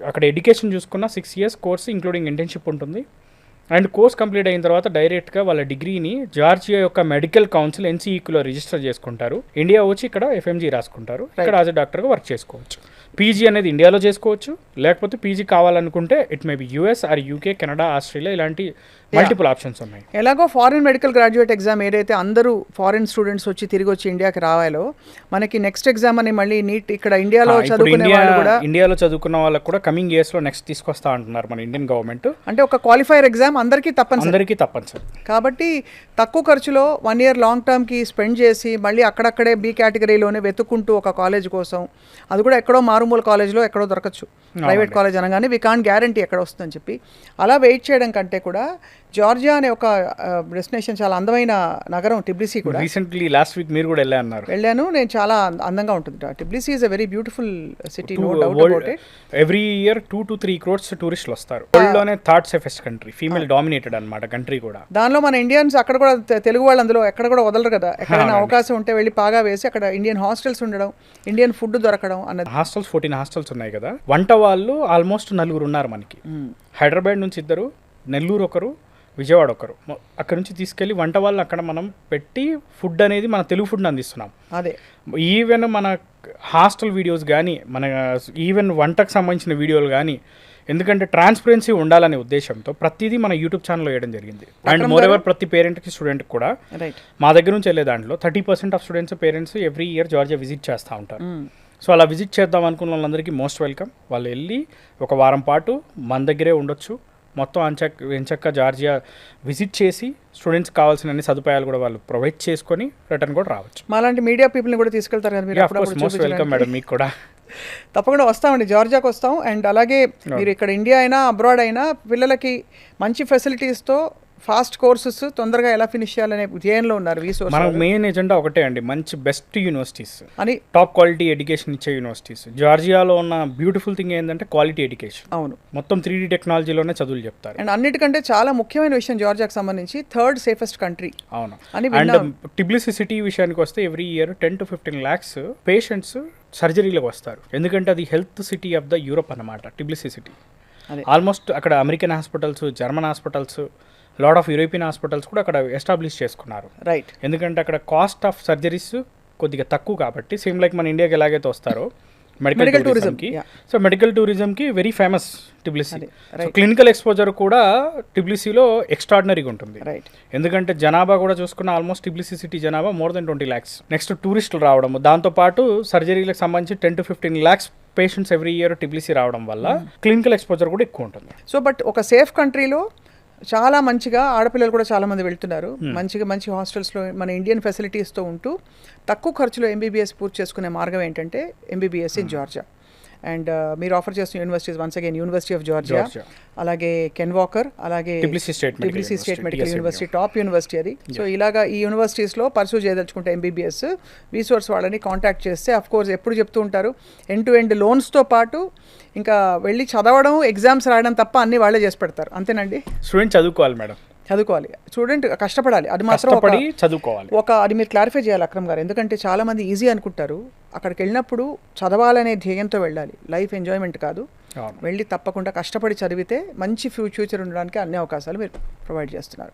అక్కడ ఎడ్యుకేషన్ చూసుకున్న 6 years course including internship ఉంటుంది. అండ్ కోర్స్ కంప్లీట్ అయిన తర్వాత డైరెక్ట్గా వాళ్ళ డిగ్రీని జార్జియా యొక్క మెడికల్ కౌన్సిల్ ఎన్సీఈక్యూలో రిజిస్టర్ చేసుకుంటారు. ఇండియా వచ్చి ఇక్కడ ఎఫ్ఎంజీ రాసుకుంటారు. ఇక్కడ యాజ్ ఎ డాక్టర్గా వర్క్ చేసుకోవచ్చు. పీజీ అనేది ఇండియాలో చేసుకోవచ్చు, లేకపోతే పీజీ కావాలనుకుంటే it may be US or UK, Canada, Australia ఇలాంటి మల్టిపుల్ ఆప్షన్స్ ఉన్నాయి. ఎలాగో ఫారిన్ మెడికల్ గ్రాడ్యుయేట్ ఎగ్జామ్ ఏదైతే అందరూ ఫారిన్ స్టూడెంట్స్ వచ్చి తిరిగి వచ్చి ఇండియాకి రావాలో, మనకి నెక్స్ట్ ఎగ్జామ్ అని మళ్ళీ నీట్ ఇక్కడ ఇండియాలో చదువుకునే వాళ్ళు కూడా, ఇండియాలో చదువుకున్న వాళ్ళకి కూడా కమింగ్ ఇయర్స్లో నెక్స్ట్ తీసుకొస్తా అంటున్నారు మన ఇండియన్ గవర్నమెంట్. అంటే ఒక క్వాలిఫైర్ ఎగ్జామ్ అందరికీ తప్పనిసరి. కాబట్టి తక్కువ ఖర్చులో 1 year లాంగ్ టర్మ్కి స్పెండ్ చేసి మళ్ళీ అక్కడక్కడే బి కేటగిరీలోనే వెతుక్కుంటూ ఒక కాలేజ్ కోసం, అది కూడా ఎక్కడో మారుమూల కాలేజ్లో ఎక్కడో దొరకచ్చు. ప్రైవేట్ కాలేజ్ అనగానే వి కాంట్ గ్యారంటీ ఎక్కడ వస్తుందని చెప్పి అలా వెయిట్ చేయడం కంటే కూడా జార్జియా అనే ఒక డెస్టినేషన్, చాలా అందమైన నగరం టిబ్లిసీ కూడా. రీసెంట్లీ లాస్ట్ వీక్ మీరు కూడా వెళ్ళాను నేను. చాలా అందంగా ఉంటుంది. Tbilisi is a very beautiful city, no doubt about it. Every year 2 to 3 crores టూరిస్టులు వస్తారు. వరల్డ్ లోనే third safest country, female dominated అన్నమాట కంట్రీ కూడా. దానిలో మన ఇండియన్స్ అక్కడ కూడా తెలుగు వాళ్ళు అందులో ఎక్కడ కూడా వదలరు కదా. ఎక్కడైనా అవకాశం ఉంటే వెళ్ళి పాగా వేసి అక్కడ ఇండియన్ హాస్టల్స్ ఉండడం, ఇండియన్ ఫుడ్ దొరకడం అన్నది. హాస్టల్స్ 14 హాస్టల్స్ ఉన్నాయి కదా. వంట వాళ్ళు ఆల్మోస్ట్ 4 ఉన్నారు మనకి. హైదరాబాద్ నుంచి 2, నెల్లూరు 1, విజయవాడ 1. అక్కడ నుంచి తీసుకెళ్ళి వంట వాళ్ళు అక్కడ మనం పెట్టి ఫుడ్ అనేది మన తెలుగు ఫుడ్ని అందిస్తున్నాం. అదే ఈవెన్ మన హాస్టల్ వీడియోస్ కానీ, మన ఈవెన్ వంటకు సంబంధించిన వీడియోలు కానీ, ఎందుకంటే ట్రాన్స్పరెన్సీ ఉండాలనే ఉద్దేశంతో ప్రతిదీ మన యూట్యూబ్ ఛానల్లో వేయడం జరిగింది. అండ్ మోర్ ఎవర్ ప్రతి పేరెంట్కి స్టూడెంట్కి కూడా మా దగ్గర నుంచి వెళ్ళే దాంట్లో 30% of students parents every year Georgia visit చేస్తూ ఉంటారు. సో అలా విజిట్ చేద్దాం అనుకున్న వాళ్ళందరికీ మోస్ట్ వెల్కమ్. వాళ్ళు వెళ్ళి 1 వారం పాటు మన దగ్గరే ఉండొచ్చు. మొత్తం ఎంచక్క జార్జియా విజిట్ చేసి స్టూడెంట్స్ కావాల్సిన అన్ని సదుపాయాలు కూడా వాళ్ళు ప్రొవైడ్ చేసుకొని రిటర్న్ కూడా రావచ్చు. మాలాంటి మీడియా పీపుల్ని కూడా తీసుకెళ్తారు కదా మీరు? Most welcome madam. మీకు కూడా తప్పకుండా వస్తామండి, జార్జియాకి వస్తాం. అండ్ అలాగే మీరు ఇక్కడ ఇండియా అయినా అబ్రాడ్ అయినా పిల్లలకి మంచి ఫెసిలిటీస్తో ఫాస్ట్ కోర్సెస్ తొందరగా ఎలా ఫినిష్ చేయాలనే ధ్యేయంలో ఉన్నారు. మన మెయిన్ ఎజెండా ఒకటే అండి, మంచి బెస్ట్ యూనివర్సిటీస్ అని, టాప్ క్వాలిటీ ఎడ్యుకేషన్ ఇచ్చే యూనివర్సిటీస్. జార్జియాలో ఉన్న బ్యూటిఫుల్ థింగ్ ఏంటంటే క్వాలిటీ ఎడ్యుకేషన్. అవును, మొత్తం 3D టెక్నాలజీలోనే చదువులు చెప్తారు. అండ్ అన్నిటికంటే చాలా ముఖ్యమైన విషయం, జార్జియాకి సంబంధించి థర్డ్ సేఫెస్ట్ కంట్రీ. అవును. అండ్ టిబ్లిసీ సిటీ విషయానికి వస్తే every year 10 to 15 lakhs patients సర్జరీలకు వస్తారు. ఎందుకంటే అది health city of the Europe అన్నమాట టిబ్లిసీ సిటీ. ఆల్మోస్ట్ అక్కడ American hospitals, German hospitals, lot of European hospitals కూడా అక్కడ ఎస్టాబ్లిష్ చేసుకున్నారు. రైట్. ఎందుకంటే అక్కడ కాస్ట్ ఆఫ్ సర్జరీస్ కొద్దిగా తక్కువ కాబట్టి, సేమ్ లైక్ మన ఇండియాకి ఎలాగైతే వస్తారో మెడికల్ టూరిజంకి. సో మెడికల్ టూరిజంకి very famous Tbilisi. So clinical exposure కూడా టిబ్లిసీలో ఎక్స్ట్రాడినరీగా ఉంటుంది. ఎందుకంటే జనాభా కూడా చూసుకున్న ఆల్మోస్ట్ టిబ్లిసీ సిటీ జనాభా more than 20 lakhs. నెక్స్ట్ టూరిస్టులు రావడం, దాంతోపాటు సర్జరీలకు సంబంధించి 10 to 15 lakhs patients every year Tbilisi రావడం వల్ల క్లినికల్ ఎక్స్పోజర్ కూడా ఎక్కువ ఉంటుంది. సో బట్ ఒక సేఫ్ కంట్రీలో చాలా మంచిగా ఆడపిల్లలు కూడా చాలామంది వెళ్తున్నారు. మంచి హాస్టల్స్లో మన ఇండియన్ ఫెసిలిటీస్తో ఉంటూ తక్కువ ఖర్చులో ఎంబీబీఎస్ పూర్తి చేసుకునే మార్గం ఏంటంటే ఎంబీబీఎస్ ఇన్ జార్జియా. అండ్ మీరు ఆఫర్ చేస్తున్న universities once again university of Georgia, అలాగే కెన్ వాకర్, అలాగే టిబ్లిసీ state medical university, top university అది. సో ఇలాగా ఈ యూనివర్సిటీస్లో పర్సూ చేయదలుచుకుంటే ఎంబీబీఎస్ రీసోర్స్ వాళ్ళని కాంటాక్ట్ చేస్తే, అఫ్ కోర్స్ ఎప్పుడు చెప్తూ ఉంటారు, ఎండ్ టు ఎండ్ లోన్స్తో పాటు ఇంకా వెళ్ళి చదవడం, ఎగ్జామ్స్ రాయడం తప్ప అన్ని వాళ్ళే చేసి పెడతారు. అంతేనండి. స్టూడెంట్ చదువుకోవాలి మేడం, చదువుకోవాలి, స్టూడెంట్ కష్టపడాలి. అది మాత్రం చదువుకోవాలి. అది మీరు క్లారిఫై చేయాలి అక్రమ్ గారు. ఎందుకంటే చాలామంది ఈజీ అనుకుంటారు. అక్కడికి వెళ్ళినప్పుడు చదవాలనే ధ్యేయంతో వెళ్ళాలి, లైఫ్ ఎంజాయ్మెంట్ కాదు. వెళ్ళి తప్పకుండా కష్టపడి చదివితే మంచి ఫ్యూచర్ ఉండడానికి అన్ని అవకాశాలు మీరు ప్రొవైడ్ చేస్తున్నారు.